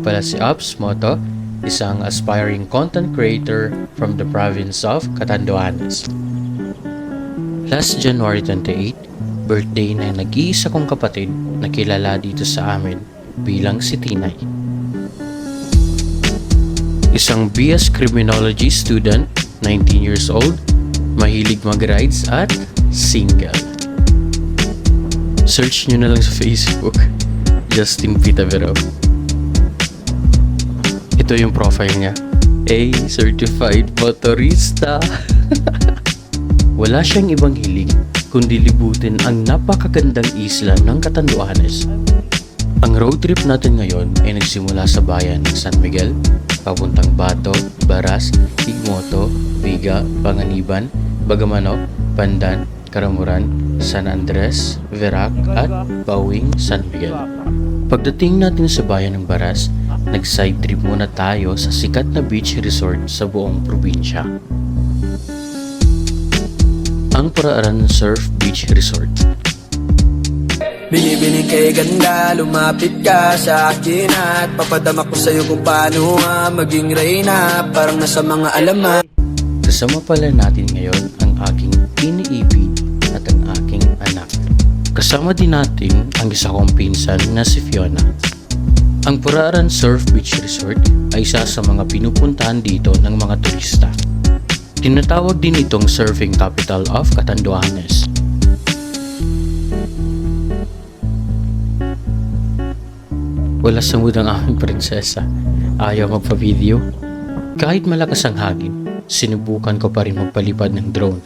pala si Ops Moto, isang aspiring content creator from the province of Catanduanes. Last January 28, birthday ng nag-iisa kong kapatid na kilala dito sa amin bilang si Tinay. Isang BS Criminology student, 19 years old, mahilig mag-rides at single. Search nyo na lang sa Facebook, Justin Pitavero. Ito yung profile niya. A certified motorista. Wala siyang ibang hiling kundi libutin ang napakagandang isla ng Catanduanes. Ang road trip natin ngayon ay nagsimula sa bayan ng San Miguel, papuntang Bato, Baras, Higmoto, Viga, Panganiban, Bagamanok, Pandan, Karamuran, San Andres, Verac at Bauing, San Miguel. Pagdating natin sa bayan ng Baras, nag-side trip muna tayo sa sikat na beach resort sa buong probinsya. Ang Paraaran Surf Beach Resort. Binibining kay ganda, lumapit ka sa akin at papadama ko sa'yo kung paano maging reyna, parang nasa mga alamat. Kasama pala natin ngayon ang aking iniibig at ang aking anak. Kasama din natin ang isa kong pinsan na si Fiona. Ang Paraaran Surf Beach Resort ay isa sa mga pinupuntahan dito ng mga turista. Tinatawag din itong surfing capital of Catanduanes. Wala sa mood ang aming prinsesa. Ayaw magpa-video. Kahit malakas ang hangin, sinubukan ko pa rin magpalipad ng drone.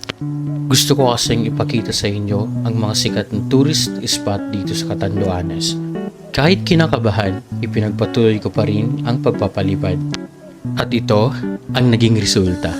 Gusto ko kasing ipakita sa inyo ang mga sikat na tourist spot dito sa Catanduanes. Kahit kinakabahan, ipinagpatuloy ko pa rin ang pagpapalipad. At ito ang naging resulta.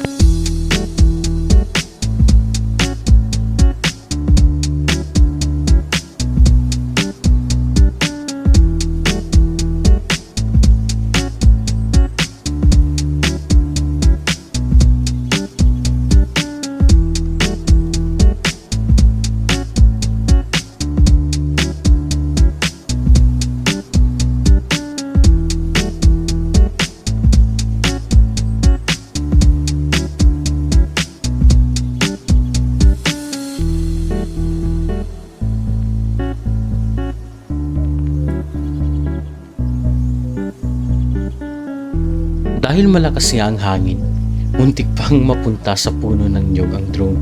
Dahil malakas nga ang hangin, muntik pang mapunta sa puno ng niyog ang drone.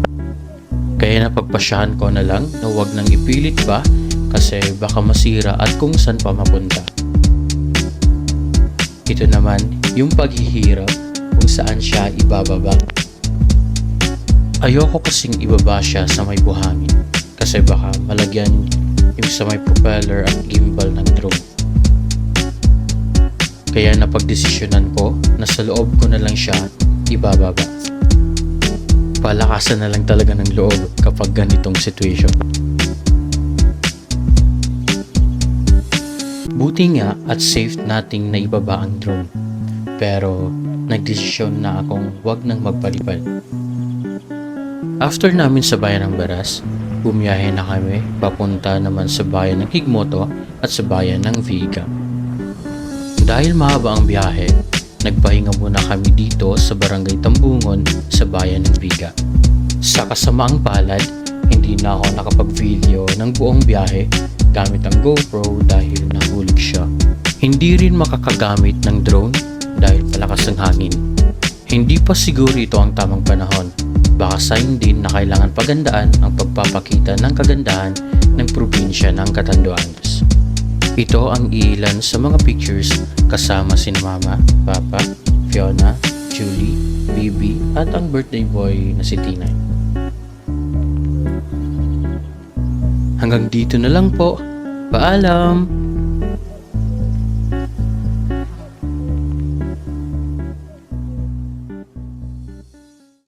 Kaya napagpasyahan ko na lang na huwag nang ipilit pa kasi baka masira at kung saan pa mapunta. Ito naman yung paghihirap kung saan siya ibababa. Ayoko kasing ibaba siya sa may buhangin kasi baka malagyan yung sa may propeller at gimbal ng drone. Kaya napagdesisyonan ko na sa loob ko na lang siya ibababa. Palakasan na lang talaga ng loob kapag ganitong situation. Buti nga at safe nating naibaba ang drone. Pero nagdesisyon na akong wag nang magpalipad. After namin sa bayan ng Baras, bumiyahe na kami papunta naman sa bayan ng Higmoto at sa bayan ng Viga. Dahil mahaba ang biyahe, nagpahinga muna kami dito sa Barangay Tambungon sa bayan ng Viga. Sa kasamaang palad, hindi na ako nakapag-video ng buong biyahe gamit ang GoPro dahil nahulog siya. Hindi rin makakagamit ng drone dahil malakas ang hangin. Hindi pa siguro ito ang tamang panahon. Baka sign din na kailangan pagandaan ang pagpapakita ng kagandahan ng probinsya ng Catanduanes. Ito ang ilan sa mga pictures kasama si Mama, Papa, Fiona, Julie, Bibi at ang birthday boy na si Tinay. Hanggang dito na lang po. Paalam!